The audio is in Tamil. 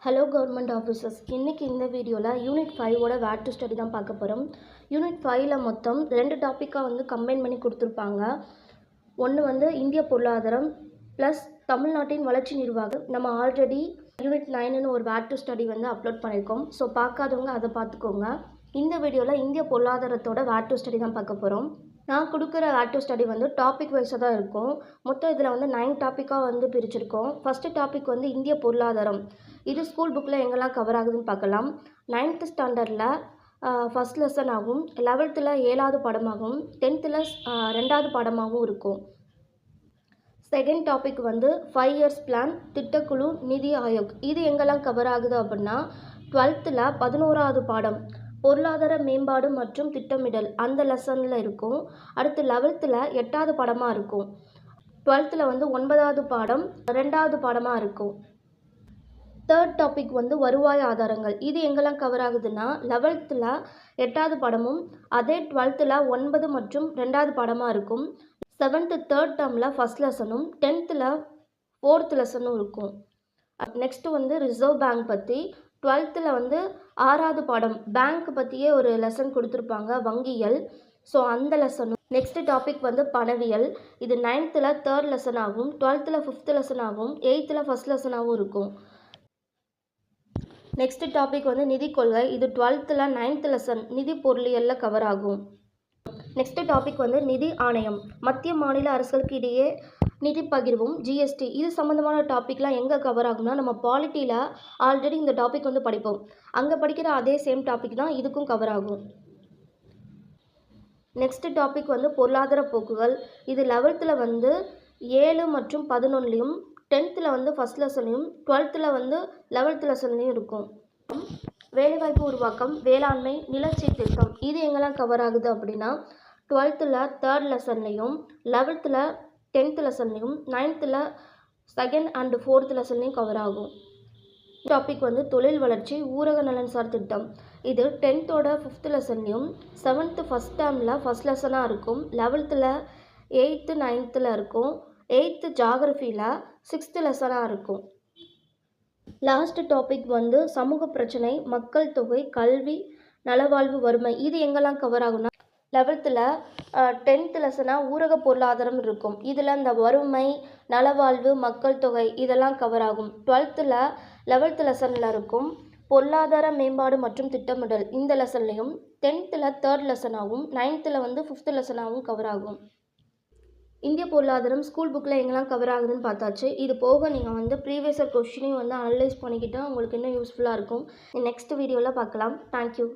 ஹலோ கவர்மெண்ட் ஆஃபீஸர்ஸ், இன்றைக்கி இந்த வீடியோவில் யூனிட் 5ஓட வேர் டு ஸ்டடி தான் பார்க்க போகிறோம். யூனிட் 5ல் மொத்தம் 2 டாப்பிக்காக கம்பைன் பண்ணி கொடுத்துருப்பாங்க. ஒன்று இந்திய பொருளாதாரம் ப்ளஸ் தமிழ்நாட்டின் வளர்ச்சி நிர்வாகம். நம்ம ஆல்ரெடி யூனிட் 9ன்னு ஒரு வேர் டு ஸ்டடி அப்லோட் பண்ணியிருக்கோம். ஸோ பார்க்காதவங்க அதை பார்த்துக்கோங்க. இந்த வீடியோவில் இந்திய பொருளாதாரத்தோட வேர் டு ஸ்டடி தான் பார்க்க போகிறோம். நான் கொடுக்குற வேர் டு ஸ்டடி டாபிக் வைஸாக தான் இருக்கும். மொத்தம் இதில் 9 டாப்பிக்காக பிரிச்சிருக்கோம். ஃபஸ்ட்டு டாபிக் இந்திய பொருளாதாரம். இது ஸ்கூல் புக்கில் எங்கெல்லாம் கவர் ஆகுதுன்னு பார்க்கலாம். 9th ஸ்டாண்டர்டில் ஃபஸ்ட் லெசன் ஆகும், 11th 7வது பாடமாகவும், 10th 2வது பாடமாகவும் இருக்கும். செகண்ட் டாபிக் 5 இயர்ஸ் பிளான், திட்டக்குழு, நிதி ஆயோக். இது எங்கெல்லாம் கவர் ஆகுது அப்படின்னா 12th 11வது பாடம் பொருளாதார மேம்பாடு மற்றும் திட்டமிடல் அந்த லெசனில் இருக்கும். அடுத்து 11th 8வது பாடமாக இருக்கும். 12th 9வது பாடம் 2வது பாடமாக இருக்கும். தேர்ட் டாபிக் வருவாய் ஆதாரங்கள். இது எங்கெல்லாம் கவர் ஆகுதுன்னா 11th 8வது பாடமும், அதே 12th 9 மற்றும் 2வது பாடமாக இருக்கும். 7th தேர்ட் டேர்மில் ஃபஸ்ட் லெசனும், 10th 4th லெசனும் இருக்கும். நெக்ஸ்ட்டு ரிசர்வ் பேங்க் பற்றி 12th 6வது பாடம் பேங்க் பற்றியே ஒரு லெசன் கொடுத்துருப்பாங்க, வங்கியல். ஸோ அந்த லெசனும். Next topic பணவியல். இது 9th 3rd லெசன் ஆகும், 12th 5th லெசன் ஆகும், 8th ஃபஸ்ட் லெசனாகவும் இருக்கும். நெக்ஸ்ட் டாபிக் நிதி கொள்கை. இது 12th 9th லெசன் நிதி பொருளியலில் கவர் ஆகும். நெக்ஸ்ட் டாபிக் நிதி ஆணையம். மத்திய மாநில அரசுகளுக்கு இடையே நிதி பகிர்வும், ஜிஎஸ்டி. இது சம்மந்தமான டாப்பிக்லாம் எங்கே கவர் ஆகும்னா நம்ம பாலிட்டியில் ஆல்ரெடி இந்த டாபிக் படிப்போம். அங்கே படிக்கிற அதே சேம் டாபிக் தான் இதுக்கும் கவர் ஆகும். நெக்ஸ்ட் டாபிக் பொருளாதார போக்குகள். இது 11th 7 மற்றும் 11லையும், 10th ஃபஸ்ட் லெசன்லையும், 12th 11th லெசன்லையும் இருக்கும். வேலைவாய்ப்பு உருவாக்கம், வேளாண்மை, நிலச்சீர்திருத்தம். இது எங்கெல்லாம் கவர் ஆகுது அப்படின்னா 12th 3rd லெசன்லையும், 11th 10th லெசன்லையும், 9th 2nd and 4th லெசன்லையும் கவர் ஆகும். டாபிக் தொழில் வளர்ச்சி, ஊரக நலன்சார் திட்டம். இது 10th 5th லெசன்லையும், 7th ஃபஸ்ட் டேர்மில் ஃபஸ்ட் லெசனாக இருக்கும், 11th 8th 9th இருக்கும், 8th ஜாகிரஃபியில் 6th லெசனாக இருக்கும். லாஸ்ட் டாபிக் சமூக பிரச்சனை, மக்கள் தொகை, கல்வி, நலவாழ்வு, வறுமை. இது எங்கெல்லாம் கவர் ஆகும்னா 11th 10th லெசனாக ஊரக பொருளாதாரம் இருக்கும். இதில் இந்த வறுமை, நலவாழ்வு, மக்கள் தொகை இதெல்லாம் கவர் ஆகும். 12th 11th லெசனில் இருக்கும். பொருளாதார மேம்பாடு மற்றும் திட்டமிடல் இந்த லெசன்லையும், 10th 3rd லெசனாகவும், 9th 5th லெசனாகவும் cover ஆகும். இந்திய பொருளாதாரம் ஸ்கூல் புக்கில் எங்கெல்லாம் கவர் ஆகுதுன்னு பார்த்தாச்சு. இது போக நீங்கள் ப்ரீவியஸ் இயர் கொஸ்டினையும் அனலைஸ் பண்ணிக்கிட்டால் உங்களுக்கு இன்னும் யூஸ்ஃபுல்லாக இருக்கும். நெக்ஸ்ட் வீடியோவில் பார்க்கலாம். தேங்க்யூ.